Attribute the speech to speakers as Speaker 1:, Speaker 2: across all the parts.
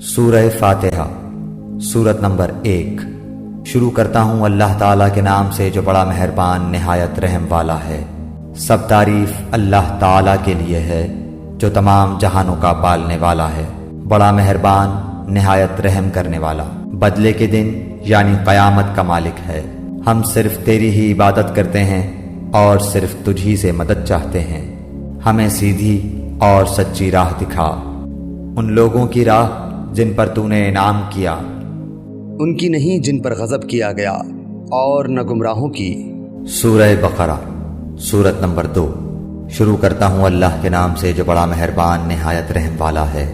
Speaker 1: سورہ فاتحہ سورت نمبر 1۔ شروع کرتا ہوں اللہ تعالیٰ کے نام سے جو بڑا مہربان نہایت رحم والا ہے۔ سب تعریف اللہ تعالیٰ کے لیے ہے جو تمام جہانوں کا پالنے والا ہے، بڑا مہربان نہایت رحم کرنے والا۔ بدلے کے دن یعنی قیامت کا مالک ہے۔ ہم صرف تیری ہی عبادت کرتے ہیں اور صرف تجھی سے مدد چاہتے ہیں۔ ہمیں سیدھی اور سچی راہ دکھا، ان لوگوں کی راہ جن پر تو نے انعام کیا،
Speaker 2: ان کی نہیں جن پر غضب کیا گیا، اور نہ گمراہوں کی۔
Speaker 1: سورہ بقرہ سورت نمبر 2۔ شروع کرتا ہوں اللہ کے نام سے جو بڑا مہربان نہایت رحم والا ہے۔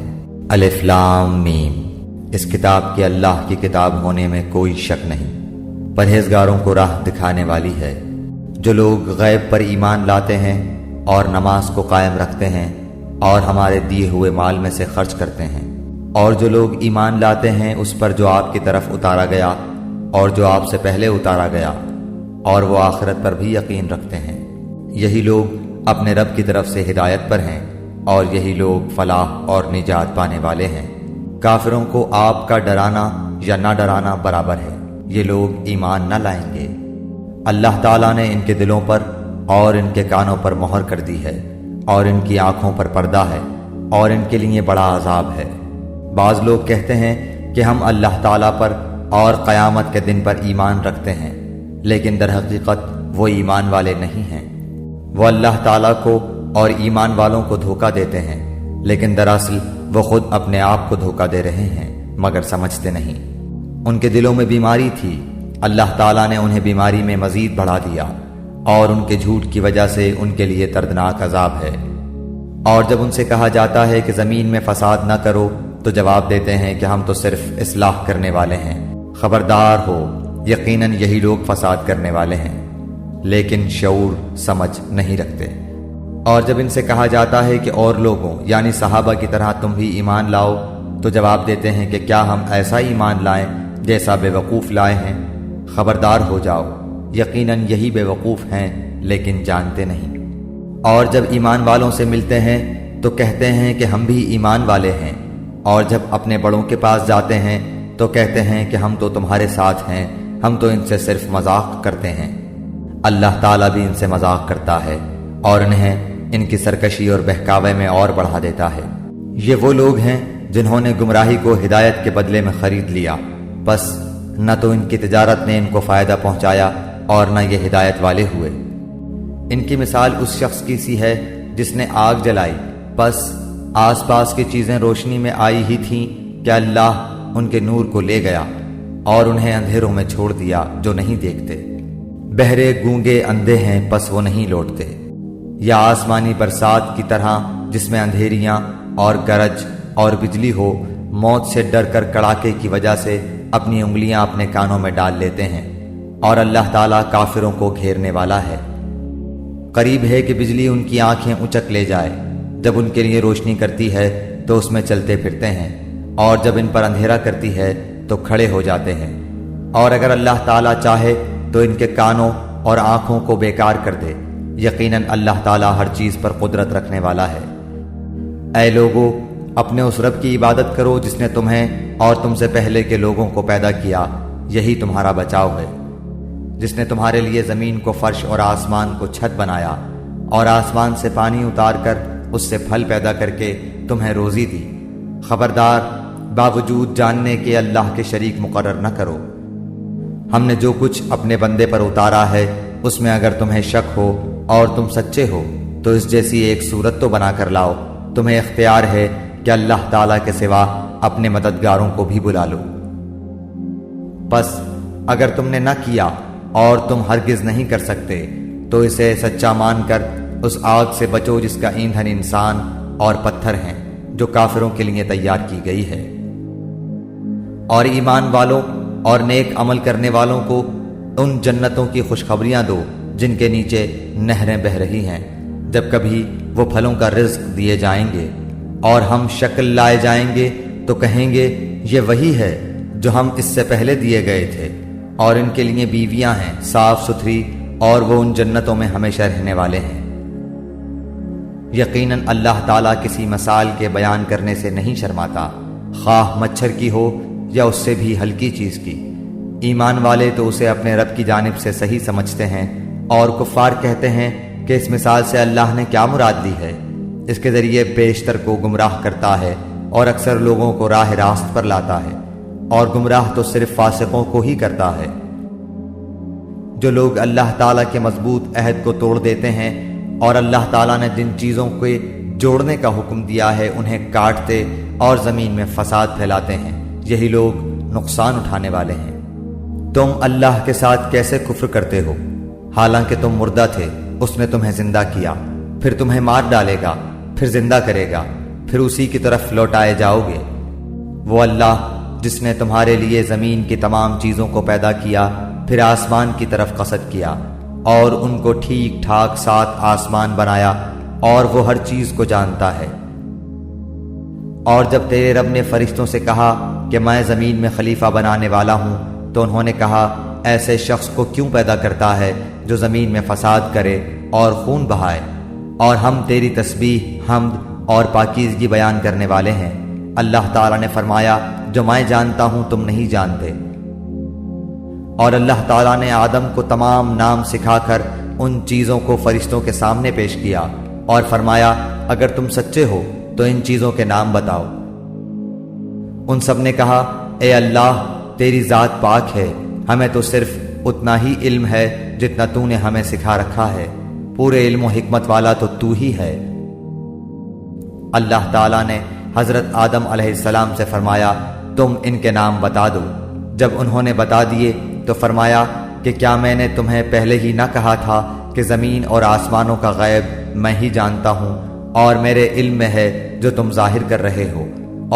Speaker 1: الف لام میم۔ اس کتاب کی اللہ کی کتاب ہونے میں کوئی شک نہیں، پرہیزگاروں کو راہ دکھانے والی ہے۔ جو لوگ غیب پر ایمان لاتے ہیں اور نماز کو قائم رکھتے ہیں اور ہمارے دیے ہوئے مال میں سے خرچ کرتے ہیں، اور جو لوگ ایمان لاتے ہیں اس پر جو آپ کی طرف اتارا گیا اور جو آپ سے پہلے اتارا گیا، اور وہ آخرت پر بھی یقین رکھتے ہیں، یہی لوگ اپنے رب کی طرف سے ہدایت پر ہیں، اور یہی لوگ فلاح اور نجات پانے والے ہیں۔ کافروں کو آپ کا ڈرانا یا نہ ڈرانا برابر ہے، یہ لوگ ایمان نہ لائیں گے۔ اللہ تعالیٰ نے ان کے دلوں پر اور ان کے کانوں پر مہر کر دی ہے، اور ان کی آنکھوں پر پردہ ہے، اور ان کے لیے بڑا عذاب ہے۔ بعض لوگ کہتے ہیں کہ ہم اللہ تعالیٰ پر اور قیامت کے دن پر ایمان رکھتے ہیں، لیکن در حقیقت وہ ایمان والے نہیں ہیں۔ وہ اللہ تعالیٰ کو اور ایمان والوں کو دھوکہ دیتے ہیں، لیکن دراصل وہ خود اپنے آپ کو دھوکہ دے رہے ہیں مگر سمجھتے نہیں۔ ان کے دلوں میں بیماری تھی، اللہ تعالیٰ نے انہیں بیماری میں مزید بڑھا دیا، اور ان کے جھوٹ کی وجہ سے ان کے لیے دردناک عذاب ہے۔ اور جب ان سے کہا جاتا ہے کہ زمین میں فساد نہ کرو تو جواب دیتے ہیں کہ ہم تو صرف اصلاح کرنے والے ہیں۔ خبردار ہو، یقیناً یہی لوگ فساد کرنے والے ہیں، لیکن شعور سمجھ نہیں رکھتے۔ اور جب ان سے کہا جاتا ہے کہ اور لوگوں یعنی صحابہ کی طرح تم بھی ایمان لاؤ تو جواب دیتے ہیں کہ کیا ہم ایسا ایمان لائیں جیسا بے وقوف لائے ہیں؟ خبردار ہو جاؤ، یقیناً یہی بے وقوف ہیں لیکن جانتے نہیں۔ اور جب ایمان والوں سے ملتے ہیں تو کہتے ہیں کہ ہم بھی ایمان والے ہیں، اور جب اپنے بڑوں کے پاس جاتے ہیں تو کہتے ہیں کہ ہم تو تمہارے ساتھ ہیں، ہم تو ان سے صرف مذاق کرتے ہیں۔ اللہ تعالیٰ بھی ان سے مذاق کرتا ہے اور انہیں ان کی سرکشی اور بہکاوے میں اور بڑھا دیتا ہے۔ یہ وہ لوگ ہیں جنہوں نے گمراہی کو ہدایت کے بدلے میں خرید لیا، بس نہ تو ان کی تجارت نے ان کو فائدہ پہنچایا اور نہ یہ ہدایت والے ہوئے۔ ان کی مثال اس شخص کی سی ہے جس نے آگ جلائی، بس آس پاس کی چیزیں روشنی میں آئی ہی تھیں کہ اللہ ان کے نور کو لے گیا اور انہیں اندھیروں میں چھوڑ دیا جو نہیں دیکھتے۔ بہرے گونگے اندھے ہیں پس وہ نہیں لوٹتے۔ یا آسمانی برسات کی طرح جس میں اندھیریاں اور گرج اور بجلی ہو، موت سے ڈر کر کڑاکے کی وجہ سے اپنی انگلیاں اپنے کانوں میں ڈال لیتے ہیں، اور اللہ تعالیٰ کافروں کو گھیرنے والا ہے۔ قریب ہے کہ بجلی ان کی آنکھیں اچک لے جائے، جب ان کے لیے روشنی کرتی ہے تو اس میں چلتے پھرتے ہیں، اور جب ان پر اندھیرا کرتی ہے تو کھڑے ہو جاتے ہیں۔ اور اگر اللہ تعالیٰ چاہے تو ان کے کانوں اور آنکھوں کو بیکار کر دے، یقیناً اللہ تعالیٰ ہر چیز پر قدرت رکھنے والا ہے۔ اے لوگو، اپنے اس رب کی عبادت کرو جس نے تمہیں اور تم سے پہلے کے لوگوں کو پیدا کیا، یہی تمہارا بچاؤ ہے۔ جس نے تمہارے لیے زمین کو فرش اور آسمان کو چھت بنایا، اور آسمان سے پانی اتار کر اس سے پھل پیدا کر کے تمہیں روزی دی۔ خبردار، باوجود جاننے کے اللہ کے شریک مقرر نہ کرو۔ ہم نے جو کچھ اپنے بندے پر اتارا ہے اس میں اگر تمہیں شک ہو اور تم سچے ہو تو اس جیسی ایک صورت تو بنا کر لاؤ۔ تمہیں اختیار ہے کہ اللہ تعالیٰ کے سوا اپنے مددگاروں کو بھی بلا لو۔ بس اگر تم نے نہ کیا اور تم ہرگز نہیں کر سکتے تو اسے سچا مان کر اس آگ سے بچو جس کا ایندھن انسان اور پتھر ہیں، جو کافروں کے لیے تیار کی گئی ہے۔ اور ایمان والوں اور نیک عمل کرنے والوں کو ان جنتوں کی خوشخبریاں دو جن کے نیچے نہریں بہہ رہی ہیں، جب کبھی وہ پھلوں کا رزق دیے جائیں گے، اور ہم شکل لائے جائیں گے تو کہیں گے یہ وہی ہے جو ہم اس سے پہلے دیے گئے تھے۔ اور ان کے لیے بیویاں ہیں صاف ستھری، اور وہ ان جنتوں میں ہمیشہ رہنے والے ہیں۔ یقیناً اللہ تعالیٰ کسی مثال کے بیان کرنے سے نہیں شرماتا، خواہ مچھر کی ہو یا اس سے بھی ہلکی چیز کی۔ ایمان والے تو اسے اپنے رب کی جانب سے صحیح سمجھتے ہیں، اور کفار کہتے ہیں کہ اس مثال سے اللہ نے کیا مراد لی ہے؟ اس کے ذریعے بیشتر کو گمراہ کرتا ہے اور اکثر لوگوں کو راہ راست پر لاتا ہے، اور گمراہ تو صرف فاسقوں کو ہی کرتا ہے۔ جو لوگ اللہ تعالیٰ کے مضبوط عہد کو توڑ دیتے ہیں اور اللہ تعالیٰ نے جن چیزوں کے جوڑنے کا حکم دیا ہے انہیں کاٹتے اور زمین میں فساد پھیلاتے ہیں، یہی لوگ نقصان اٹھانے والے ہیں۔ تم اللہ کے ساتھ کیسے کفر کرتے ہو؟ حالانکہ تم مردہ تھے، اس نے تمہیں زندہ کیا، پھر تمہیں مار ڈالے گا، پھر زندہ کرے گا، پھر اسی کی طرف لوٹائے جاؤ گے۔ وہ اللہ جس نے تمہارے لیے زمین کی تمام چیزوں کو پیدا کیا، پھر آسمان کی طرف قصد کیا اور ان کو ٹھیک ٹھاک 7 آسمان بنایا، اور وہ ہر چیز کو جانتا ہے۔ اور جب تیرے رب نے فرشتوں سے کہا کہ میں زمین میں خلیفہ بنانے والا ہوں، تو انہوں نے کہا ایسے شخص کو کیوں پیدا کرتا ہے جو زمین میں فساد کرے اور خون بہائے؟ اور ہم تیری تسبیح، حمد اور پاکیزگی بیان کرنے والے ہیں۔ اللہ تعالیٰ نے فرمایا جو میں جانتا ہوں تم نہیں جانتے۔ اور اللہ تعالیٰ نے آدم کو تمام نام سکھا کر ان چیزوں کو فرشتوں کے سامنے پیش کیا اور فرمایا اگر تم سچے ہو تو ان چیزوں کے نام بتاؤ۔ ان سب نے کہا اے اللہ تیری ذات پاک ہے، ہمیں تو صرف اتنا ہی علم ہے جتنا تو نے ہمیں سکھا رکھا ہے، پورے علم و حکمت والا تو ہی ہے۔ اللہ تعالیٰ نے حضرت آدم علیہ السلام سے فرمایا تم ان کے نام بتا دو۔ جب انہوں نے بتا دیے تو فرمایا کہ کیا میں نے تمہیں پہلے ہی نہ کہا تھا کہ زمین اور آسمانوں کا غیب میں ہی جانتا ہوں، اور میرے علم میں ہے جو تم ظاہر کر رہے ہو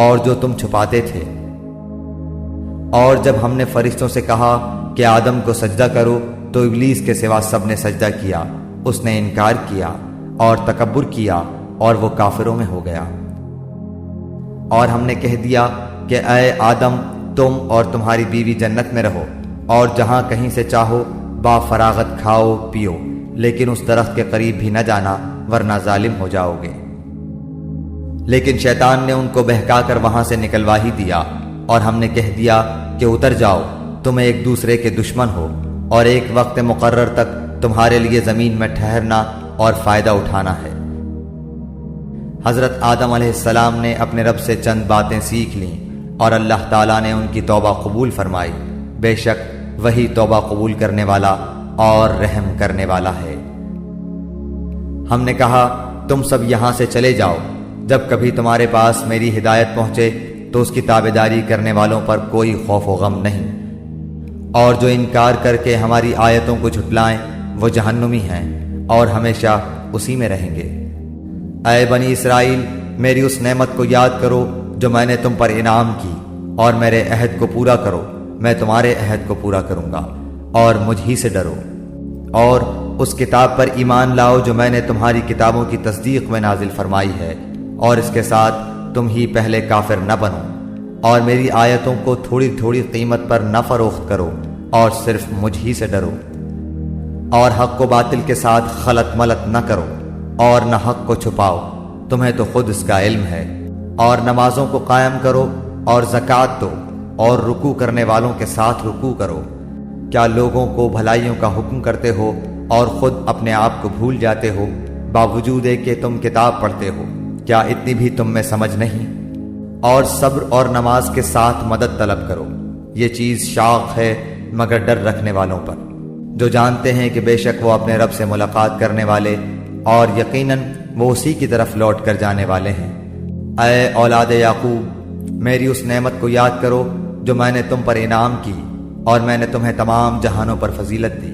Speaker 1: اور جو تم چھپاتے تھے۔ اور جب ہم نے فرشتوں سے کہا کہ آدم کو سجدہ کرو تو ابلیس کے سوا سب نے سجدہ کیا، اس نے انکار کیا اور تکبر کیا اور وہ کافروں میں ہو گیا۔ اور ہم نے کہہ دیا کہ اے آدم تم اور تمہاری بیوی جنت میں رہو اور جہاں کہیں سے چاہو با فراغت کھاؤ پیو، لیکن اس درخت کے قریب بھی نہ جانا ورنہ ظالم ہو جاؤ گے۔ لیکن شیطان نے ان کو بہکا کر وہاں سے نکلوا ہی دیا، اور ہم نے کہہ دیا کہ اتر جاؤ، تم ایک دوسرے کے دشمن ہو، اور ایک وقت مقرر تک تمہارے لیے زمین میں ٹھہرنا اور فائدہ اٹھانا ہے۔ حضرت آدم علیہ السلام نے اپنے رب سے چند باتیں سیکھ لیں اور اللہ تعالیٰ نے ان کی توبہ قبول فرمائی، بے شک وہی توبہ قبول کرنے والا اور رحم کرنے والا ہے۔ ہم نے کہا تم سب یہاں سے چلے جاؤ، جب کبھی تمہارے پاس میری ہدایت پہنچے تو اس کی تابعداری کرنے والوں پر کوئی خوف و غم نہیں، اور جو انکار کر کے ہماری آیتوں کو جھٹلائیں وہ جہنمی ہیں اور ہمیشہ اسی میں رہیں گے۔ اے بنی اسرائیل میری اس نعمت کو یاد کرو جو میں نے تم پر انعام کی، اور میرے عہد کو پورا کرو، میں تمہارے عہد کو پورا کروں گا، اور مجھ ہی سے ڈرو۔ اور اس کتاب پر ایمان لاؤ جو میں نے تمہاری کتابوں کی تصدیق میں نازل فرمائی ہے، اور اس کے ساتھ تم ہی پہلے کافر نہ بنو، اور میری آیتوں کو تھوڑی تھوڑی قیمت پر نہ فروخت کرو، اور صرف مجھ ہی سے ڈرو۔ اور حق و باطل کے ساتھ خلط ملط نہ کرو، اور نہ حق کو چھپاؤ، تمہیں تو خود اس کا علم ہے۔ اور نمازوں کو قائم کرو اور زکوٰۃ دو، اور رکوع کرنے والوں کے ساتھ رکوع کرو۔ کیا لوگوں کو بھلائیوں کا حکم کرتے ہو اور خود اپنے آپ کو بھول جاتے ہو، باوجود کہ تم کتاب پڑھتے ہو؟ کیا اتنی بھی تم میں سمجھ نہیں؟ اور صبر اور نماز کے ساتھ مدد طلب کرو، یہ چیز شاق ہے مگر ڈر رکھنے والوں پر، جو جانتے ہیں کہ بے شک وہ اپنے رب سے ملاقات کرنے والے اور یقیناً وہ اسی کی طرف لوٹ کر جانے والے ہیں۔ اے اولاد یعقوب میری اس نعمت کو یاد کرو جو میں نے تم پر انعام کی، اور میں نے تمہیں تمام جہانوں پر فضیلت دی۔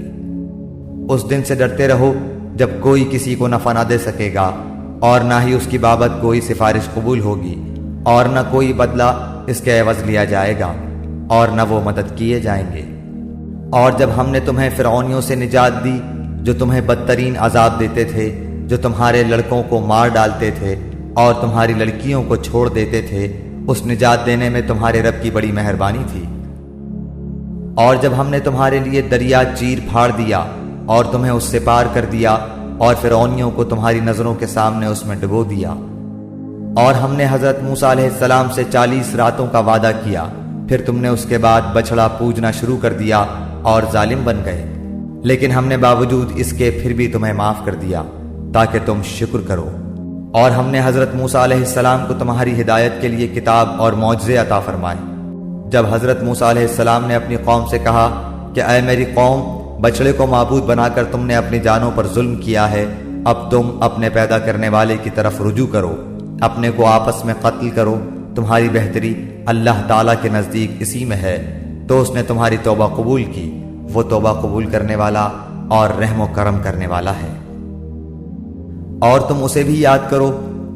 Speaker 1: اس دن سے ڈرتے رہو جب کوئی کسی کو نفع نہ دے سکے گا، اور نہ ہی اس کی بابت کوئی سفارش قبول ہوگی، اور نہ کوئی بدلہ اس کے عوض لیا جائے گا، اور نہ وہ مدد کیے جائیں گے۔ اور جب ہم نے تمہیں فرعونیوں سے نجات دی جو تمہیں بدترین عذاب دیتے تھے، جو تمہارے لڑکوں کو مار ڈالتے تھے اور تمہاری لڑکیوں کو چھوڑ دیتے تھے، اس نجات دینے میں تمہارے رب کی بڑی مہربانی تھی۔ اور جب ہم نے تمہارے لیے دریا چیر پھاڑ دیا اور تمہیں اس سے پار کر دیا، اور فرعونیوں کو تمہاری نظروں کے سامنے اس میں ڈبو دیا، اور ہم نے حضرت موسیٰ علیہ السلام سے 40 راتوں کا وعدہ کیا، پھر تم نے اس کے بعد بچڑا پوجنا شروع کر دیا اور ظالم بن گئے، لیکن ہم نے باوجود اس کے پھر بھی تمہیں معاف کر دیا تاکہ تم شکر کرو۔ اور ہم نے حضرت موسیٰ علیہ السلام کو تمہاری ہدایت کے لیے کتاب اور معجزے عطا فرمائے۔ جب حضرت موسیٰ علیہ السلام نے اپنی قوم سے کہا کہ اے میری قوم، بچڑے کو معبود بنا کر تم نے اپنی جانوں پر ظلم کیا ہے، اب تم اپنے پیدا کرنے والے کی طرف رجوع کرو، اپنے کو آپس میں قتل کرو، تمہاری بہتری اللہ تعالیٰ کے نزدیک اسی میں ہے۔ تو اس نے تمہاری توبہ قبول کی، وہ توبہ قبول کرنے والا اور رحم و کرم کرنے والا ہے۔ اور تم اسے بھی یاد کرو،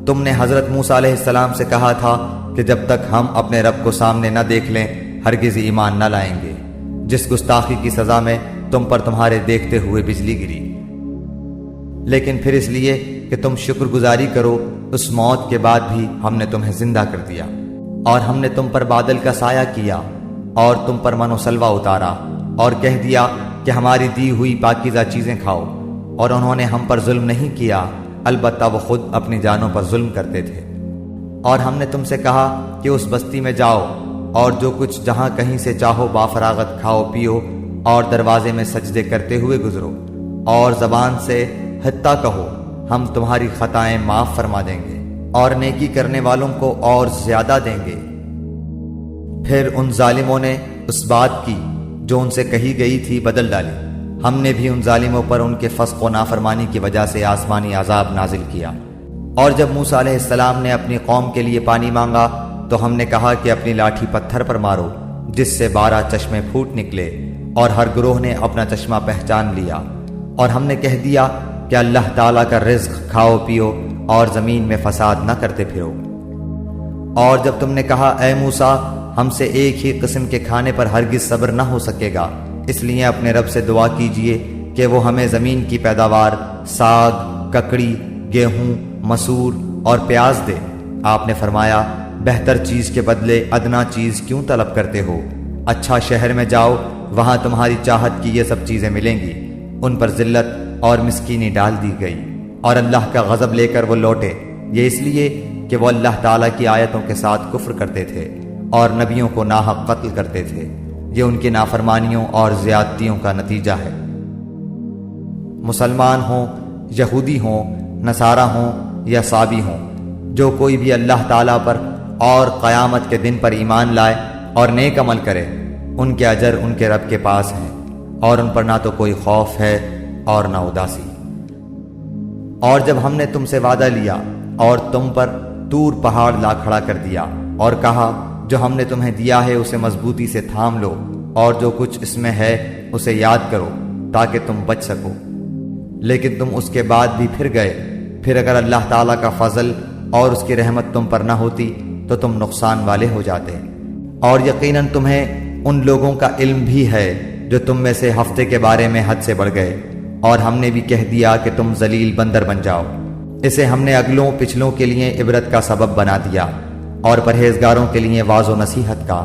Speaker 1: تم نے حضرت موسیٰ علیہ السلام سے کہا تھا کہ جب تک ہم اپنے رب کو سامنے نہ دیکھ لیں ہرگز ایمان نہ لائیں گے، جس گستاخی کی سزا میں تم پر تمہارے دیکھتے ہوئے بجلی گری۔ لیکن پھر اس لیے کہ تم شکر گزاری کرو، اس موت کے بعد بھی ہم نے تمہیں زندہ کر دیا، اور ہم نے تم پر بادل کا سایہ کیا اور تم پر من و سلوہ اتارا، اور کہہ دیا کہ ہماری دی ہوئی پاکیزہ چیزیں کھاؤ، اور انہوں نے ہم پر ظلم نہیں کیا، البتہ وہ خود اپنی جانوں پر ظلم کرتے تھے۔ اور ہم نے تم سے کہا کہ اس بستی میں جاؤ اور جو کچھ جہاں کہیں سے چاہو بافراغت کھاؤ پیو، اور دروازے میں سجدے کرتے ہوئے گزرو، اور زبان سے حتیٰ کہو ہم تمہاری خطائیں معاف فرما دیں گے اور نیکی کرنے والوں کو اور زیادہ دیں گے۔ پھر ان ظالموں نے اس بات کی جو ان سے کہی گئی تھی بدل ڈالی، ہم نے بھی ان ظالموں پر ان کے فسق و نافرمانی کی وجہ سے آسمانی عذاب نازل کیا۔ اور جب موسیٰ علیہ السلام نے اپنی قوم کے لیے پانی مانگا تو ہم نے کہا کہ اپنی لاٹھی پتھر پر مارو، جس سے 12 چشمے پھوٹ نکلے، اور ہر گروہ نے اپنا چشمہ پہچان لیا۔ اور ہم نے کہہ دیا کہ اللہ تعالیٰ کا رزق کھاؤ پیو اور زمین میں فساد نہ کرتے پھرو۔ اور جب تم نے کہا اے موسیٰ، ہم سے ایک ہی قسم کے کھانے پر ہرگز صبر نہ ہو سکے گا، اس لیے اپنے رب سے دعا کیجئے کہ وہ ہمیں زمین کی پیداوار، ساگ، ککڑی، گیہوں، مسور اور پیاز دے۔ آپ نے فرمایا بہتر چیز کے بدلے ادنا چیز کیوں طلب کرتے ہو؟ اچھا شہر میں جاؤ، وہاں تمہاری چاہت کی یہ سب چیزیں ملیں گی۔ ان پر ذلت اور مسکینی ڈال دی گئی، اور اللہ کا غضب لے کر وہ لوٹے، یہ اس لیے کہ وہ اللہ تعالیٰ کی آیتوں کے ساتھ کفر کرتے تھے اور نبیوں کو ناحق قتل کرتے تھے۔ یہ ان کی نافرمانیوں اور زیادتیوں کا نتیجہ ہے۔ مسلمان ہوں، یہودی ہوں، نصارہ ہوں یا صابی ہوں، جو کوئی بھی اللہ تعالیٰ پر اور قیامت کے دن پر ایمان لائے اور نیک عمل کرے، ان کے اجر ان کے رب کے پاس ہیں، اور ان پر نہ تو کوئی خوف ہے اور نہ اداسی۔ اور جب ہم نے تم سے وعدہ لیا اور تم پر طور پہاڑ لا کھڑا کر دیا اور کہا جو ہم نے تمہیں دیا ہے اسے مضبوطی سے تھام لو، اور جو کچھ اس میں ہے اسے یاد کرو تاکہ تم بچ سکو، لیکن تم اس کے بعد بھی پھر گئے، پھر اگر اللہ تعالیٰ کا فضل اور اس کی رحمت تم پر نہ ہوتی تو تم نقصان والے ہو جاتے۔ اور یقیناً تمہیں ان لوگوں کا علم بھی ہے جو تم میں سے ہفتے کے بارے میں حد سے بڑھ گئے، اور ہم نے بھی کہہ دیا کہ تم ذلیل بندر بن جاؤ۔ اسے ہم نے اگلوں پچھلوں کے لیے عبرت کا سبب بنا دیا اور پرہیزگاروں کے لیے واعظ و نصیحت کا۔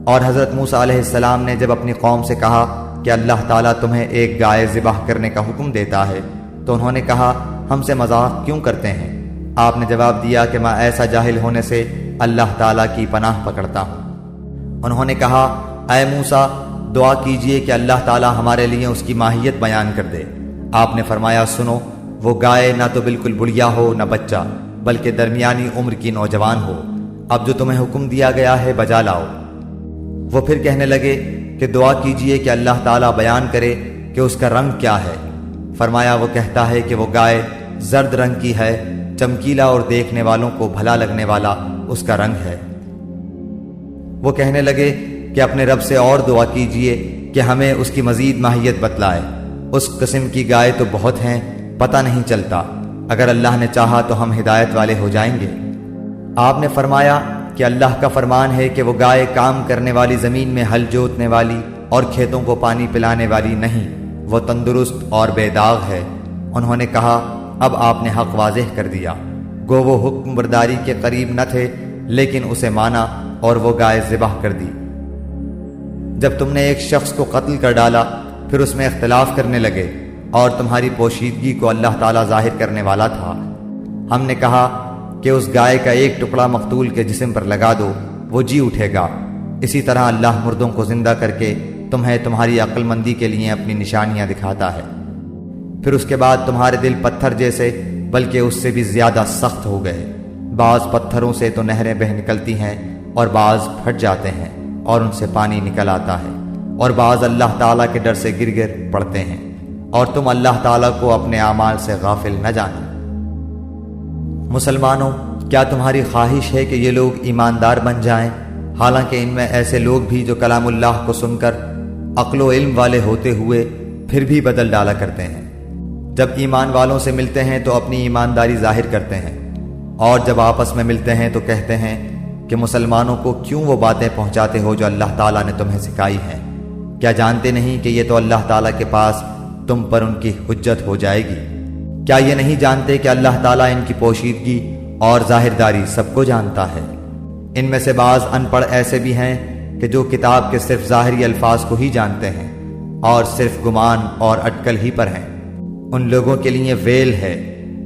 Speaker 1: اور حضرت موسیٰ علیہ السلام نے جب اپنی قوم سے کہا کہ اللہ تعالیٰ تمہیں ایک گائے ذبح کرنے کا حکم دیتا ہے، تو انہوں نے کہا ہم سے مذاق کیوں کرتے ہیں؟ آپ نے جواب دیا کہ میں ایسا جاہل ہونے سے اللہ تعالیٰ کی پناہ پکڑتا ہوں۔ انہوں نے کہا اے موسیٰ، دعا کیجئے کہ اللہ تعالیٰ ہمارے لیے اس کی ماہیت بیان کر دے۔ آپ نے فرمایا سنو، وہ گائے نہ تو بالکل بڑھیا ہو نہ بچہ، بلکہ درمیانی عمر کی نوجوان ہو۔ اب جو تمہیں حکم دیا گیا ہے بجا لاؤ۔ وہ پھر کہنے لگے کہ دعا کیجئے کہ اللہ تعالیٰ بیان کرے کہ اس کا رنگ کیا ہے۔ فرمایا وہ کہتا ہے کہ وہ گائے زرد رنگ کی ہے، چمکیلا اور دیکھنے والوں کو بھلا لگنے والا اس کا رنگ ہے۔ وہ کہنے لگے کہ اپنے رب سے اور دعا کیجئے کہ ہمیں اس کی مزید ماہیت بتلائے، اس قسم کی گائے تو بہت ہیں، پتہ نہیں چلتا، اگر اللہ نے چاہا تو ہم ہدایت والے ہو جائیں گے۔ آپ نے فرمایا کہ اللہ کا فرمان ہے کہ وہ گائے کام کرنے والی زمین میں ہل جوتنے والی اور کھیتوں کو پانی پلانے والی نہیں، وہ تندرست اور بے داغ ہے۔ انہوں نے کہا اب آپ نے حق واضح کر دیا، گو وہ حکم برداری کے قریب نہ تھے لیکن اسے مانا اور وہ گائے ذبح کر دی۔ جب تم نے ایک شخص کو قتل کر ڈالا پھر اس میں اختلاف کرنے لگے اور تمہاری پوشیدگی کو اللہ تعالیٰ ظاہر کرنے والا تھا، ہم نے کہا کہ اس گائے کا ایک ٹکڑا مقتول کے جسم پر لگا دو، وہ جی اٹھے گا۔ اسی طرح اللہ مردوں کو زندہ کر کے تمہیں تمہاری عقل مندی کے لیے اپنی نشانیاں دکھاتا ہے۔ پھر اس کے بعد تمہارے دل پتھر جیسے بلکہ اس سے بھی زیادہ سخت ہو گئے۔ بعض پتھروں سے تو نہریں بہہ نکلتی ہیں اور بعض پھٹ جاتے ہیں اور ان سے پانی نکل آتا ہے، اور بعض اللہ تعالیٰ کے ڈر سے گر گر پڑتے ہیں، اور تم اللہ تعالیٰ کو اپنے اعمال سے غافل نہ جانا۔ مسلمانوں، کیا تمہاری خواہش ہے کہ یہ لوگ ایماندار بن جائیں، حالانکہ ان میں ایسے لوگ بھی جو کلام اللہ کو سن کر عقل و علم والے ہوتے ہوئے پھر بھی بدل ڈالا کرتے ہیں؟ جب ایمان والوں سے ملتے ہیں تو اپنی ایمانداری ظاہر کرتے ہیں، اور جب آپس میں ملتے ہیں تو کہتے ہیں کہ مسلمانوں کو کیوں وہ باتیں پہنچاتے ہو جو اللہ تعالیٰ نے تمہیں سکھائی ہیں؟ کیا جانتے نہیں کہ یہ تو اللہ تعالیٰ کے پاس تم پر ان کی حجت ہو جائے گی؟ کیا یہ نہیں جانتے کہ اللہ تعالیٰ ان کی پوشیدگی اور ظاہرداری سب کو جانتا ہے؟ ان میں سے بعض ان پڑھ ایسے بھی ہیں کہ جو کتاب کے صرف ظاہری الفاظ کو ہی جانتے ہیں اور صرف گمان اور اٹکل ہی پر ہیں۔ ان لوگوں کے لیے ویل ہے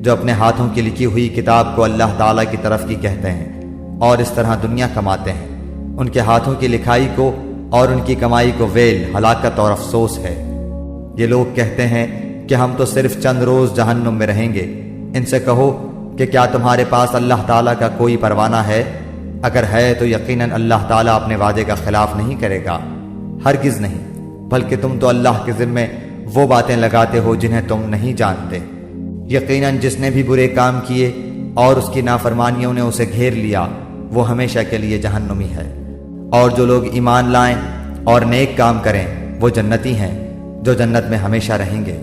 Speaker 1: جو اپنے ہاتھوں کی لکھی ہوئی کتاب کو اللہ تعالیٰ کی طرف کی کہتے ہیں اور اس طرح دنیا کماتے ہیں۔ ان کے ہاتھوں کی لکھائی کو اور ان کی کمائی کو ویل، ہلاکت اور افسوس ہے۔ یہ لوگ کہتے ہیں کہ ہم تو صرف چند روز جہنم میں رہیں گے۔ ان سے کہو کہ کیا تمہارے پاس اللہ تعالیٰ کا کوئی پروانہ ہے؟ اگر ہے تو یقیناً اللہ تعالیٰ اپنے وعدے کا خلاف نہیں کرے گا، ہرگز نہیں، بلکہ تم تو اللہ کے ذمے وہ باتیں لگاتے ہو جنہیں تم نہیں جانتے۔ یقیناً جس نے بھی برے کام کیے اور اس کی نافرمانیوں نے اسے گھیر لیا، وہ ہمیشہ کے لیے جہنمی ہے۔ اور جو لوگ ایمان لائیں اور نیک کام کریں وہ جنتی ہیں جو جنت میں ہمیشہ رہیں گے۔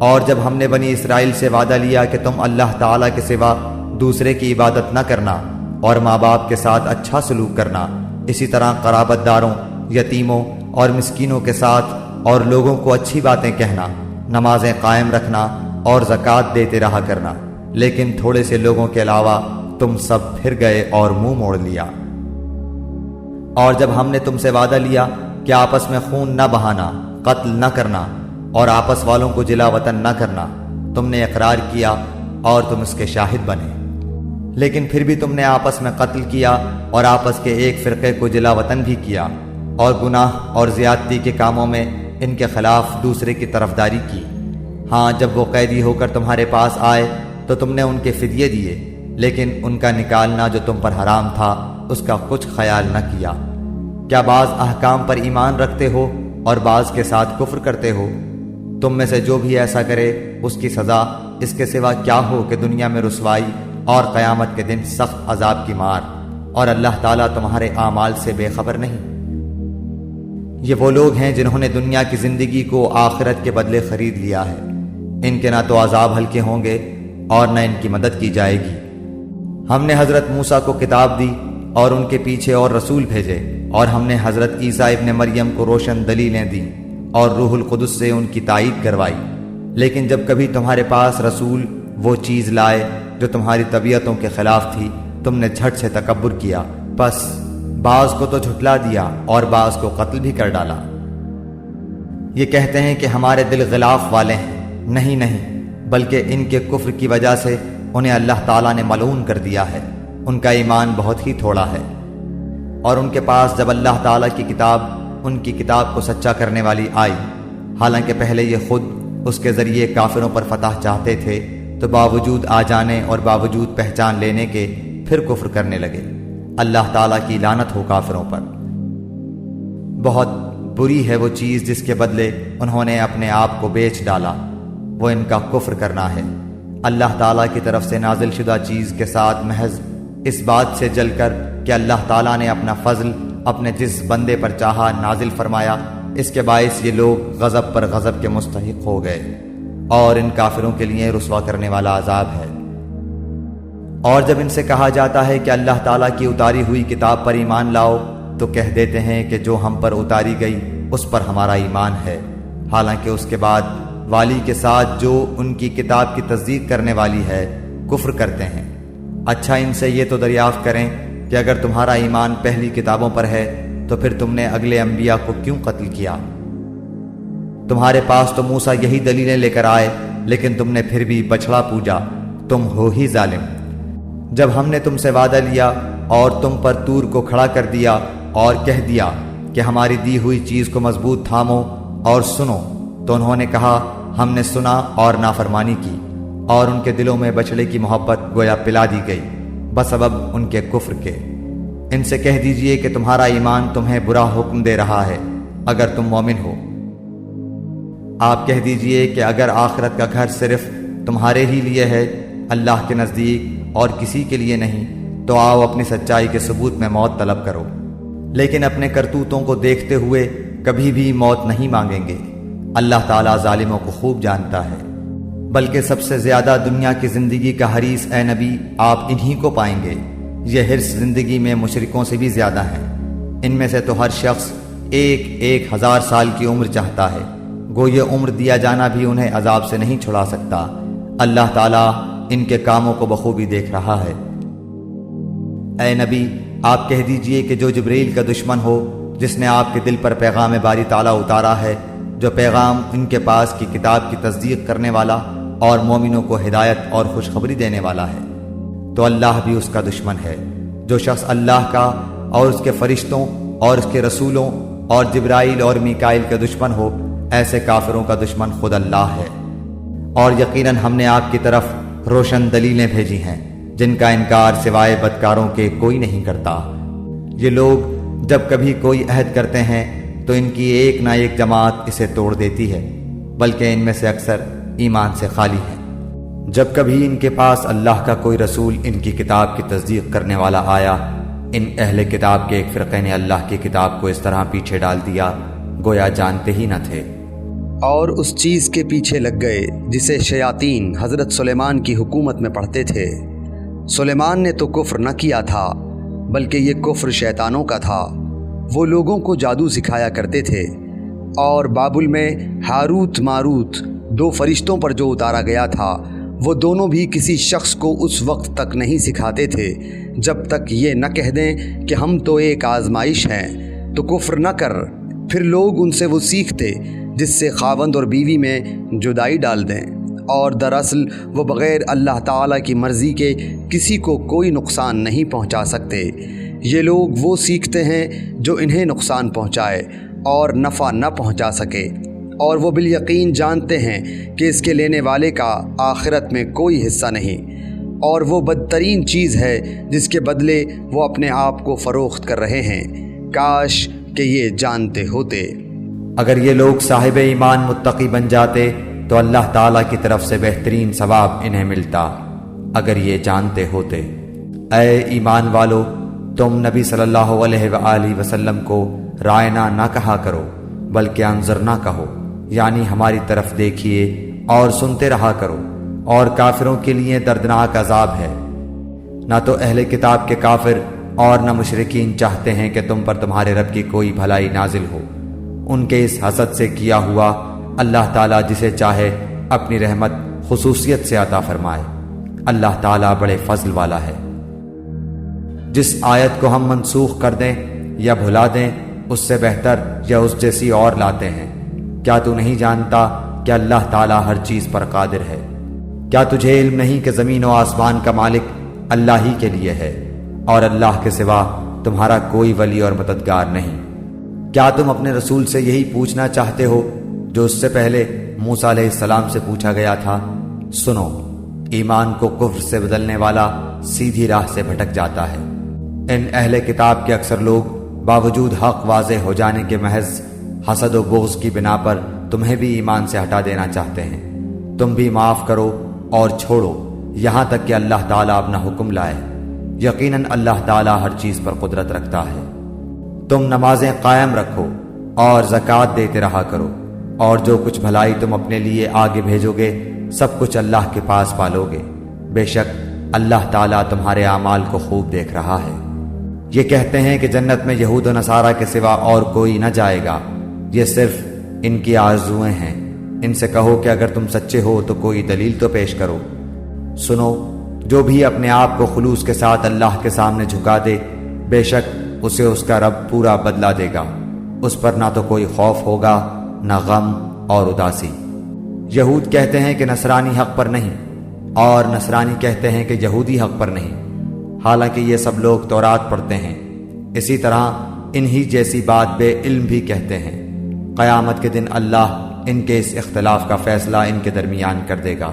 Speaker 1: اور جب ہم نے بنی اسرائیل سے وعدہ لیا کہ تم اللہ تعالیٰ کے سوا دوسرے کی عبادت نہ کرنا اور ماں باپ کے ساتھ اچھا سلوک کرنا، اسی طرح قرابت داروں، یتیموں اور مسکینوں کے ساتھ اور لوگوں کو اچھی باتیں کہنا، نمازیں قائم رکھنا اور زکوٰۃ دیتے رہا کرنا، لیکن تھوڑے سے لوگوں کے علاوہ تم سب پھر گئے اور منہ موڑ لیا۔ اور جب ہم نے تم سے وعدہ لیا کہ آپس میں خون نہ بہانا، قتل نہ کرنا اور آپس والوں کو جلا وطن نہ کرنا، تم نے اقرار کیا اور تم اس کے شاہد بنے، لیکن پھر بھی تم نے آپس میں قتل کیا اور آپس کے ایک فرقے کو جلا وطن بھی کیا، اور گناہ اور زیادتی کے کاموں میں ان کے خلاف دوسرے کی طرفداری کی۔ ہاں، جب وہ قیدی ہو کر تمہارے پاس آئے تو تم نے ان کے فدیے دیے، لیکن ان کا نکالنا جو تم پر حرام تھا اس کا کچھ خیال نہ کیا۔ کیا بعض احکام پر ایمان رکھتے ہو اور بعض کے ساتھ کفر کرتے ہو؟ تم میں سے جو بھی ایسا کرے اس کی سزا اس کے سوا کیا ہو کہ دنیا میں رسوائی اور قیامت کے دن سخت عذاب کی مار، اور اللہ تعالیٰ تمہارے اعمال سے بے خبر نہیں۔ یہ وہ لوگ ہیں جنہوں نے دنیا کی زندگی کو آخرت کے بدلے خرید لیا ہے، ان کے نہ تو عذاب ہلکے ہوں گے اور نہ ان کی مدد کی جائے گی۔ ہم نے حضرت موسیٰ کو کتاب دی اور ان کے پیچھے اور رسول بھیجے، اور ہم نے حضرت عیسیٰ ابن مریم کو روشن دلیلیں دیں اور روح القدس سے ان کی تائید کروائی، لیکن جب کبھی تمہارے پاس رسول وہ چیز لائے جو تمہاری طبیعتوں کے خلاف تھی، تم نے جھٹ سے تکبر کیا، بس بعض کو تو جھٹلا دیا اور بعض کو قتل بھی کر ڈالا۔ یہ کہتے ہیں کہ ہمارے دل غلاف والے ہیں، نہیں، بلکہ ان کے کفر کی وجہ سے انہیں اللہ تعالیٰ نے ملعون کر دیا ہے، ان کا ایمان بہت ہی تھوڑا ہے۔ اور ان کے پاس جب اللہ تعالیٰ کی کتاب، ان کی کتاب کو سچا کرنے والی آئی، حالانکہ پہلے یہ خود اس کے ذریعے کافروں پر فتح چاہتے تھے، تو باوجود آ جانے اور باوجود پہچان لینے کے پھر کفر کرنے لگے۔ اللہ تعالیٰ کی لعنت ہو کافروں پر۔ بہت بری ہے وہ چیز جس کے بدلے انہوں نے اپنے آپ کو بیچ ڈالا، وہ ان کا کفر کرنا ہے۔ اللہ تعالیٰ کی طرف سے نازل شدہ چیز کے ساتھ محض اس بات سے جل کر کہ اللہ تعالیٰ نے اپنا فضل اپنے جس بندے پر چاہا نازل فرمایا، اس کے باعث یہ لوگ غضب پر غضب کے مستحق ہو گئے، اور ان کافروں کے لیے رسوا کرنے والا عذاب ہے۔ اور جب ان سے کہا جاتا ہے کہ اللہ تعالیٰ کی اتاری ہوئی کتاب پر ایمان لاؤ، تو کہہ دیتے ہیں کہ جو ہم پر اتاری گئی اس پر ہمارا ایمان ہے، حالانکہ اس کے بعد والی کے ساتھ جو ان کی کتاب کی تصدیق کرنے والی ہے کفر کرتے ہیں۔ اچھا، ان سے یہ تو دریافت کریں کہ اگر تمہارا ایمان پہلی کتابوں پر ہے تو پھر تم نے اگلے انبیاء کو کیوں قتل کیا؟ تمہارے پاس تو موسیٰ یہی دلیلیں لے کر آئے، لیکن تم نے پھر بھی بچھڑا پوجا، تم ہو ہی ظالم۔ جب ہم نے تم سے وعدہ لیا اور تم پر طور کو کھڑا کر دیا اور کہہ دیا کہ ہماری دی ہوئی چیز کو مضبوط تھامو اور سنو، تو انہوں نے کہا ہم نے سنا اور نافرمانی کی، اور ان کے دلوں میں بچڑے کی محبت گویا پلا دی گئی بسبب ان کے کفر کے۔ ان سے کہہ دیجئے کہ تمہارا ایمان تمہیں برا حکم دے رہا ہے اگر تم مومن ہو۔ آپ کہہ دیجئے کہ اگر آخرت کا گھر صرف تمہارے ہی لیے ہے، اللہ کے نزدیک اور کسی کے لیے نہیں، تو آؤ اپنی سچائی کے ثبوت میں موت طلب کرو، لیکن اپنے کرتوتوں کو دیکھتے ہوئے کبھی بھی موت نہیں مانگیں گے۔ اللہ تعالیٰ ظالموں کو خوب جانتا ہے۔ بلکہ سب سے زیادہ دنیا کی زندگی کا حریص اے نبی آپ انہی کو پائیں گے۔ یہ حرص زندگی میں مشرکوں سے بھی زیادہ ہے۔ ان میں سے تو ہر شخص 1000 سال کی عمر چاہتا ہے، گو یہ عمر دیا جانا بھی انہیں عذاب سے نہیں چھڑا سکتا۔ اللہ تعالیٰ ان کے کاموں کو بخوبی دیکھ رہا ہے۔ اے نبی آپ کہہ دیجئے کہ جو جبریل کا دشمن ہو، جس نے آپ کے دل پر پیغام باری تعالیٰ اتارا ہے، جو پیغام ان کے پاس کی کتاب کی تصدیق کرنے والا اور مومنوں کو ہدایت اور خوشخبری دینے والا ہے، تو اللہ بھی اس کا دشمن ہے۔ جو شخص اللہ کا اور اس کے فرشتوں اور اس کے رسولوں اور جبرائیل اور میکائیل کا دشمن ہو، ایسے کافروں کا دشمن خود اللہ ہے۔ اور یقیناً ہم نے آپ کی طرف روشن دلیلیں بھیجی ہیں جن کا انکار سوائے بدکاروں کے کوئی نہیں کرتا۔ یہ لوگ جب کبھی کوئی عہد کرتے ہیں تو ان کی ایک نہ ایک جماعت اسے توڑ دیتی ہے، بلکہ ان میں سے اکثر ایمان سے خالی ہیں۔ جب کبھی ان کے پاس اللہ کا کوئی رسول ان کی کتاب کی تصدیق کرنے والا آیا، ان اہل کتاب کے ایک فرقے نے اللہ کی کتاب کو اس طرح پیچھے ڈال دیا گویا جانتے ہی نہ تھے،
Speaker 2: اور اس چیز کے پیچھے لگ گئے جسے شیاطین حضرت سلیمان کی حکومت میں پڑھتے تھے۔ سلیمان نے تو کفر نہ کیا تھا، بلکہ یہ کفر شیطانوں کا تھا۔ وہ لوگوں کو جادو سکھایا کرتے تھے، اور بابل میں ہاروت ماروت 2 فرشتوں پر جو اتارا گیا تھا، وہ دونوں بھی کسی شخص کو اس وقت تک نہیں سکھاتے تھے جب تک یہ نہ کہہ دیں کہ ہم تو ایک آزمائش ہیں، تو کفر نہ کر۔ پھر لوگ ان سے وہ سیکھتے جس سے خاوند اور بیوی میں جدائی ڈال دیں، اور دراصل وہ بغیر اللہ تعالیٰ کی مرضی کے کسی کو کوئی نقصان نہیں پہنچا سکتے۔ یہ لوگ وہ سیکھتے ہیں جو انہیں نقصان پہنچائے اور نفع نہ پہنچا سکے، اور وہ بالیقین جانتے ہیں کہ اس کے لینے والے کا آخرت میں کوئی حصہ نہیں، اور وہ بدترین چیز ہے جس کے بدلے وہ اپنے آپ کو فروخت کر رہے ہیں۔ کاش کہ یہ جانتے ہوتے۔
Speaker 1: اگر یہ لوگ صاحب ایمان متقی بن جاتے تو اللہ تعالیٰ کی طرف سے بہترین ثواب انہیں ملتا، اگر یہ جانتے ہوتے۔ اے ایمان والو، تم نبی صلی اللہ علیہ وآلہ وسلم کو رائنا نہ کہا کرو، بلکہ انظرنا کہو، یعنی ہماری طرف دیکھیے اور سنتے رہا کرو، اور کافروں کے لیے دردناک عذاب ہے۔ نہ تو اہل کتاب کے کافر اور نہ مشرکین چاہتے ہیں کہ تم پر تمہارے رب کی کوئی بھلائی نازل ہو۔ ان کے اس حسد سے کیا ہوا اللہ تعالیٰ جسے چاہے اپنی رحمت خصوصیت سے عطا فرمائے۔ اللہ تعالیٰ بڑے فضل والا ہے۔ جس آیت کو ہم منسوخ کر دیں یا بھلا دیں، اس سے بہتر یا اس جیسی اور لاتے ہیں۔ کیا تو نہیں جانتا کہ اللہ تعالیٰ ہر چیز پر قادر ہے؟ کیا تجھے علم نہیں کہ زمین و آسمان کا مالک اللہ ہی کے لیے ہے، اور اللہ کے سوا تمہارا کوئی ولی اور مددگار نہیں؟ کیا تم اپنے رسول سے یہی پوچھنا چاہتے ہو جو اس سے پہلے موسیٰ علیہ السلام سے پوچھا گیا تھا؟ سنو، ایمان کو کفر سے بدلنے والا سیدھی راہ سے بھٹک جاتا ہے۔ ان اہل کتاب کے اکثر لوگ باوجود حق واضح ہو جانے کے محض حسد و بغض کی بنا پر تمہیں بھی ایمان سے ہٹا دینا چاہتے ہیں۔ تم بھی معاف کرو اور چھوڑو یہاں تک کہ اللہ تعالیٰ اپنا حکم لائے۔ یقیناً اللہ تعالیٰ ہر چیز پر قدرت رکھتا ہے۔ تم نمازیں قائم رکھو اور زکوٰۃ دیتے رہا کرو، اور جو کچھ بھلائی تم اپنے لیے آگے بھیجو گے سب کچھ اللہ کے پاس پالو گے۔ بے شک اللہ تعالیٰ تمہارے اعمال کو خوب دیکھ رہا ہے۔ یہ کہتے ہیں کہ جنت میں یہود و نصارہ کے سوا اور کوئی نہ جائے گا، یہ صرف ان کی آرزوئیں ہیں۔ ان سے کہو کہ اگر تم سچے ہو تو کوئی دلیل تو پیش کرو۔ سنو، جو بھی اپنے آپ کو خلوص کے ساتھ اللہ کے سامنے جھکا دے، بے شک اسے اس کا رب پورا بدلہ دے گا۔ اس پر نہ تو کوئی خوف ہوگا نہ غم اور اداسی۔ یہود کہتے ہیں کہ نصرانی حق پر نہیں، اور نصرانی کہتے ہیں کہ یہودی حق پر نہیں۔ حالانکہ یہ سب لوگ تورات پڑھتے ہیں۔ اسی طرح انہی جیسی بات بے علم بھی کہتے ہیں۔ قیامت کے دن اللہ ان کے اس اختلاف کا فیصلہ ان کے درمیان کر دے گا۔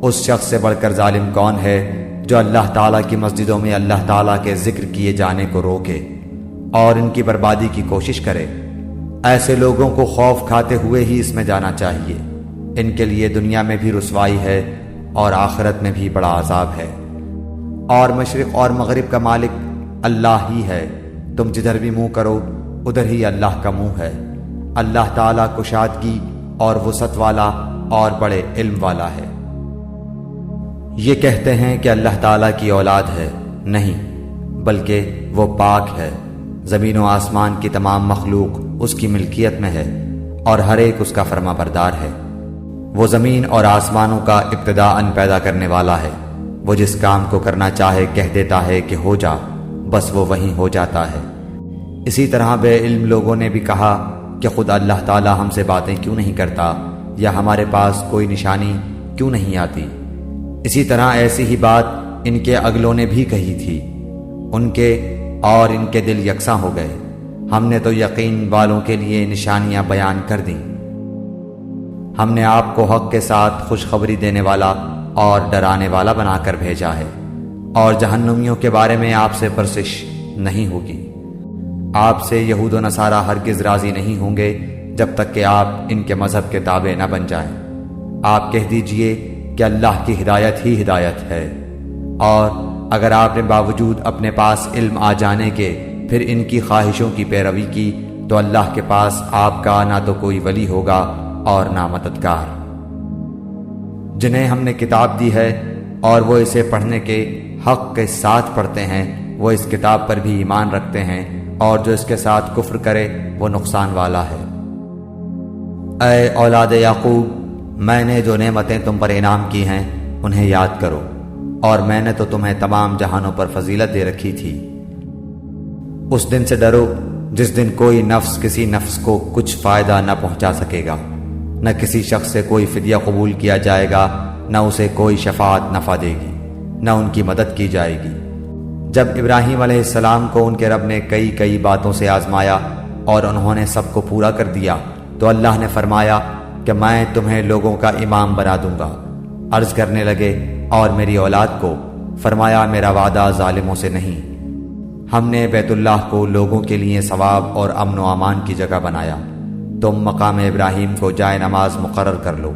Speaker 1: اس شخص سے بڑھ کر ظالم کون ہے جو اللہ تعالیٰ کی مسجدوں میں اللہ تعالیٰ کے ذکر کیے جانے کو روکے اور ان کی بربادی کی کوشش کرے؟ ایسے لوگوں کو خوف کھاتے ہوئے ہی اس میں جانا چاہیے۔ ان کے لیے دنیا میں بھی رسوائی ہے اور آخرت میں بھی بڑا عذاب ہے۔ اور مشرق اور مغرب کا مالک اللہ ہی ہے، تم جدھر بھی منہ کرو ادھر ہی اللہ کا منہ ہے۔ اللہ تعالیٰ کشادگی اور وسعت والا اور بڑے علم والا ہے۔ یہ کہتے ہیں کہ اللہ تعالیٰ کی اولاد ہے، نہیں بلکہ وہ پاک ہے۔ زمین و آسمان کی تمام مخلوق اس کی ملکیت میں ہے اور ہر ایک اس کا فرما بردار ہے۔ وہ زمین اور آسمانوں کا ابتداءً پیدا کرنے والا ہے۔ وہ جس کام کو کرنا چاہے کہہ دیتا ہے کہ ہو جا، بس وہ وہیں ہو جاتا ہے۔ اسی طرح بے علم لوگوں نے بھی کہا کہ خود اللہ تعالیٰ ہم سے باتیں کیوں نہیں کرتا، یا ہمارے پاس کوئی نشانی کیوں نہیں آتی۔ اسی طرح ایسی ہی بات ان کے اگلوں نے بھی کہی تھی۔ ان کے اور ان کے دل یکساں ہو گئے۔ ہم نے تو یقین والوں کے لیے نشانیاں بیان کر دیں۔ ہم نے آپ کو حق کے ساتھ خوشخبری دینے والا اور ڈرانے والا بنا کر بھیجا ہے، اور جہنمیوں کے بارے میں آپ سے پرسش نہیں ہوگی۔ آپ سے یہود و نصارہ ہرگز راضی نہیں ہوں گے جب تک کہ آپ ان کے مذہب کے تابع نہ بن جائیں۔ آپ کہہ دیجئے کہ اللہ کی ہدایت ہی ہدایت ہے، اور اگر آپ نے باوجود اپنے پاس علم آ جانے کے پھر ان کی خواہشوں کی پیروی کی تو اللہ کے پاس آپ کا نہ تو کوئی ولی ہوگا اور نہ مددگار۔ جنہیں ہم نے کتاب دی ہے اور وہ اسے پڑھنے کے حق کے ساتھ پڑھتے ہیں، وہ اس کتاب پر بھی ایمان رکھتے ہیں، اور جو اس کے ساتھ کفر کرے وہ نقصان والا ہے۔ اے اولاد یعقوب، میں نے جو نعمتیں تم پر انعام کی ہیں انہیں یاد کرو، اور میں نے تو تمہیں تمام جہانوں پر فضیلت دے رکھی تھی۔ اس دن سے ڈرو جس دن کوئی نفس کسی نفس کو کچھ فائدہ نہ پہنچا سکے گا، نہ کسی شخص سے کوئی فدیہ قبول کیا جائے گا، نہ اسے کوئی شفاعت نفع دے گی، نہ ان کی مدد کی جائے گی۔ جب ابراہیم علیہ السلام کو ان کے رب نے کئی باتوں سے آزمایا اور انہوں نے سب کو پورا کر دیا تو اللہ نے فرمایا کہ میں تمہیں لوگوں کا امام بنا دوں گا۔ عرض کرنے لگے اور میری اولاد کو؟ فرمایا میرا وعدہ ظالموں سے نہیں۔ ہم نے بیت اللہ کو لوگوں کے لیے ثواب اور امن و امان کی جگہ بنایا، تم مقام ابراہیم کو جائے نماز مقرر کر لو۔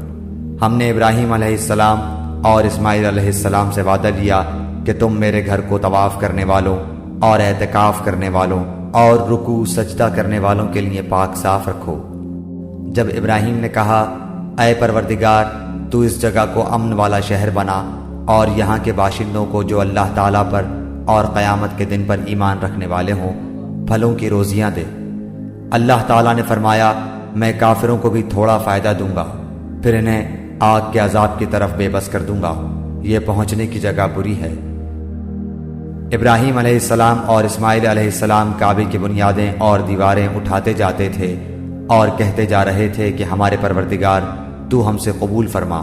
Speaker 1: ہم نے ابراہیم علیہ السلام اور اسماعیل علیہ السلام سے وعدہ لیا کہ تم میرے گھر کو طواف کرنے والوں اور اعتکاف کرنے والوں اور رکوع سجدہ کرنے والوں کے لیے پاک صاف رکھو۔ جب ابراہیم نے کہا اے پروردگار تو اس جگہ کو امن والا شہر بنا اور یہاں کے باشندوں کو جو اللہ تعالیٰ پر اور قیامت کے دن پر ایمان رکھنے والے ہوں پھلوں کی روزیاں دے، اللہ تعالیٰ نے فرمایا میں کافروں کو بھی تھوڑا فائدہ دوں گا، پھر انہیں آگ کے عذاب کی طرف بے بس کر دوں گا، یہ پہنچنے کی جگہ بری ہے۔ ابراہیم علیہ السلام اور اسماعیل علیہ السلام کعبے کی بنیادیں اور دیواریں اٹھاتے جاتے تھے اور کہتے جا رہے تھے کہ ہمارے پروردگار تو ہم سے قبول فرما،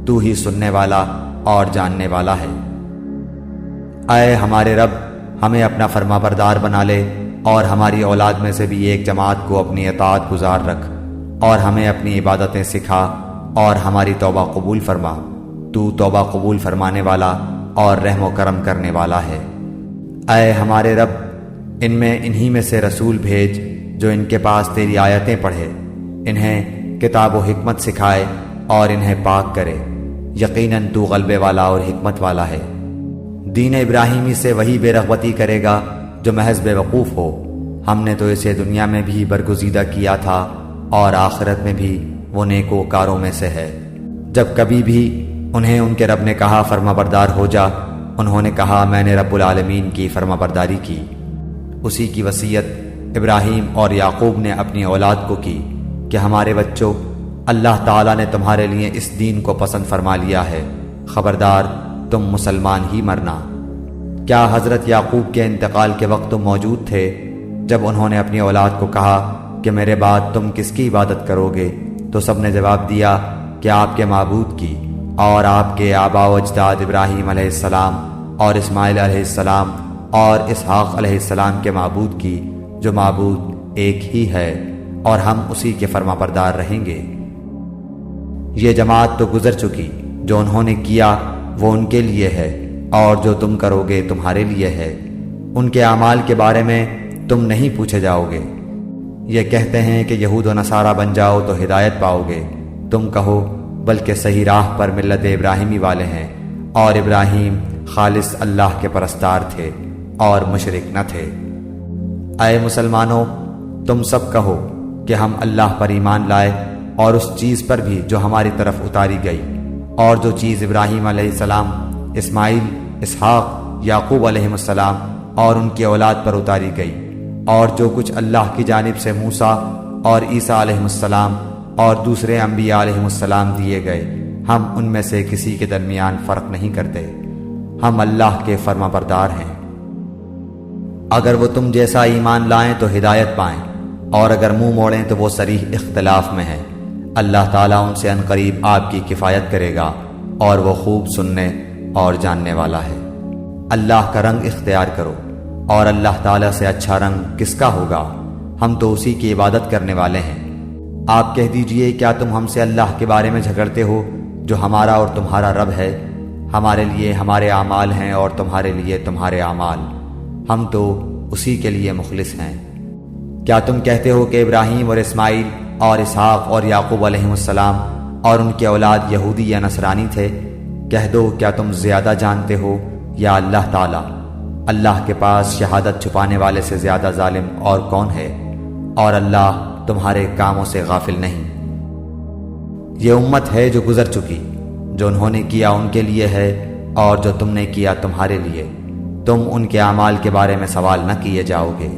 Speaker 1: تو ہی سننے والا اور جاننے والا ہے۔ اے ہمارے رب، ہمیں اپنا فرما بردار بنا لے اور ہماری اولاد میں سے بھی ایک جماعت کو اپنی اطاعت گزار رکھ، اور ہمیں اپنی عبادتیں سکھا اور ہماری توبہ قبول فرما، تو توبہ قبول فرمانے والا اور رحم و کرم کرنے والا ہے۔ اے ہمارے رب، ان میں انہی میں سے رسول بھیج جو ان کے پاس تیری آیتیں پڑھے، انہیں کتاب و حکمت سکھائے اور انہیں پاک کرے، یقیناً تو غلبے والا اور حکمت والا ہے۔ دین ابراہیمی سے وہی بے رغبتی کرے گا جو محض بے وقوف ہو، ہم نے تو اسے دنیا میں بھی برگزیدہ کیا تھا اور آخرت میں بھی وہ نیکوکاروں میں سے ہے۔ جب کبھی بھی انہیں ان کے رب نے کہا فرما بردار ہو جا، انہوں نے کہا میں نے رب العالمین کی فرما برداری کی۔ اسی کی وصیت ابراہیم اور یعقوب نے اپنی اولاد کو کی کہ ہمارے بچوں، اللہ تعالیٰ نے تمہارے لیے اس دین کو پسند فرما لیا ہے، خبردار تم مسلمان ہی مرنا۔ کیا حضرت یعقوب کے انتقال کے وقت تم موجود تھے جب انہوں نے اپنی اولاد کو کہا کہ میرے بعد تم کس کی عبادت کرو گے؟ تو سب نے جواب دیا کہ آپ کے معبود کی، اور آپ کے آباء و اجداد ابراہیم علیہ السلام اور اسماعیل علیہ السلام اور اسحاق علیہ السلام کے معبود کی جو معبود ایک ہی ہے، اور ہم اسی کے فرما بردار رہیں گے۔ یہ جماعت تو گزر چکی، جو انہوں نے کیا وہ ان کے لیے ہے، اور جو تم کرو گے تمہارے لیے ہے۔ ان کے اعمال کے بارے میں تم نہیں پوچھے جاؤ گے۔ یہ کہتے ہیں کہ یہود و نصارہ بن جاؤ تو ہدایت پاؤ گے۔ تم کہو بلکہ صحیح راہ پر ملت ابراہیمی والے ہیں، اور ابراہیم خالص اللہ کے پرستار تھے اور مشرک نہ تھے۔ اے مسلمانوں، تم سب کہو کہ ہم اللہ پر ایمان لائے اور اس چیز پر بھی جو ہماری طرف اتاری گئی، اور جو چیز ابراہیم علیہ السلام، اسماعیل، اسحاق، یعقوب علیہ السلام اور ان کی اولاد پر اتاری گئی، اور جو کچھ اللہ کی جانب سے موسیٰ اور عیسیٰ علیہ السلام اور دوسرے انبیاء علیہ السلام دیے گئے، ہم ان میں سے کسی کے درمیان فرق نہیں کرتے۔ ہم اللہ کے فرما بردار ہیں۔ اگر وہ تم جیسا ایمان لائیں تو ہدایت پائیں، اور اگر منہ موڑیں تو وہ صریح اختلاف میں ہیں۔ اللہ تعالیٰ ان سے عنقریب آپ کی کفایت کرے گا، اور وہ خوب سننے اور جاننے والا ہے۔ اللہ کا رنگ اختیار کرو، اور اللہ تعالیٰ سے اچھا رنگ کس کا ہوگا؟ ہم تو اسی کی عبادت کرنے والے ہیں۔ آپ کہہ دیجئے، کیا تم ہم سے اللہ کے بارے میں جھگڑتے ہو جو ہمارا اور تمہارا رب ہے؟ ہمارے لیے ہمارے اعمال ہیں اور تمہارے لیے تمہارے اعمال، ہم تو اسی کے لیے مخلص ہیں۔ کیا تم کہتے ہو کہ ابراہیم اور اسماعیل اور اسحاق اور یعقوب علیہ السلام اور ان کے اولاد یہودی یا نصرانی تھے؟ کہہ دو، کیا تم زیادہ جانتے ہو یا اللہ تعالیٰ؟ اللہ کے پاس شہادت چھپانے والے سے زیادہ ظالم اور کون ہے؟ اور اللہ تمہارے کاموں سے غافل نہیں۔ یہ امت ہے جو گزر چکی، جو انہوں نے کیا ان کے لیے ہے، اور جو تم نے کیا تمہارے لیے۔ تم ان کے اعمال کے بارے میں سوال نہ کیے جاؤ گے۔